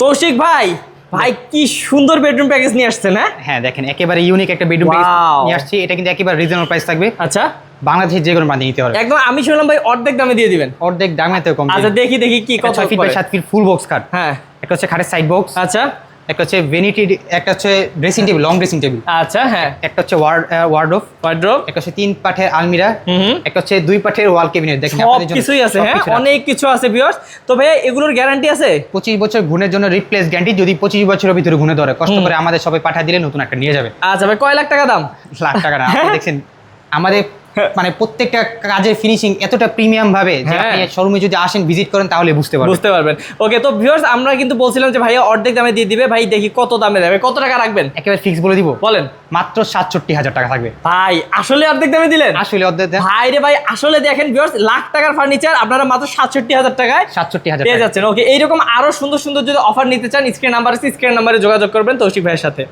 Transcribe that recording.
কৌশিক ভাই, ভাই কি সুন্দর বেডরুম প্যাকেজ নিয়ে আসছেন। হ্যাঁ দেখেন একেবারে ইউনিক একটা বেডরুম প্যাকেজ নিয়ে আসছি। এটা কিন্তু একেবারে রিজনেবল প্রাইস থাকবে। আচ্ছা, বাংলাদেশের যে কোনো প্রান্তে নিতে পারবে একদম। আমি শুনলাম ভাই অর্ধেক দামে দিয়ে দিবেন। অর্ধেক দামেতেও কম। আচ্ছা দেখি কি কত 6 feet by 7 feet full box খাট। হ্যাঁ, একটা হচ্ছে খাটের সাইড বক্স, আচ্ছা একটা হচ্ছে ভ্যানিটি, একটা হচ্ছে dressing table, long dressing table, আচ্ছা, হ্যাঁ, একটা হচ্ছে ওয়ার্ডরোব, একটা হচ্ছে 3 পাটের আলমিরা, একটা হচ্ছে 2 পাটের ওয়াল ক্যাবিনেট। দেখেন সব কিছুই আছে। হ্যাঁ, অনেক কিছু আছে ভিউয়ার্স। তো ভাই এগুলোর গ্যারান্টি আছে 25 বছর গুণের জন্য রিপ্লেস গ্যারান্টি। যদি 25 বছরের ভিতরে গুণে ধরে, কষ্ট করে আমাদের সবাই পাঠিয়ে দিলে নতুন একটা নিয়ে যাবে। আচ্ছা ভাই, কয় লাখ টাকা দাম? লাখ টাকা না। আপনি দেখছেন আমাদের মানে প্রত্যেকটা কাজের ফিনিশিং এতটা প্রিমিয়াম ভাবে যে আপনি শোরুমে যদি আসেন ভিজিট করেন তাহলে বুঝতে পারবেন। ওকে, তো ভিউয়ার্স আমরা কিন্তু বলছিলাম যে ভাইয়া অর্ধেক দামে দিয়ে দিবে। ভাই দেখি কত দামে দেবে, কত টাকা রাখবেন? একেবারে ফিক্স বলে দিব, বলেন। মাত্র 67,000 টাকা থাকবে। ভাই আসলে অর্ধেক দামে দিলেন? আসলে অর্ধেক। ভাই রে ভাই, আসলে দেখেন ভিউয়ার্স, লাখ টাকার ফার্নিচার আপনারা মাত্র 67,000 টাকায় 67,000 পেয়ে যাচ্ছেন। ওকে, এইরকম আরো সুন্দর সুন্দর যদি অফার নিতে চান, স্ক্রিন নাম্বার আছে, স্ক্রিন নাম্বারে যোগাযোগ করবেন তৌশিক ভাইয়ের সাথে।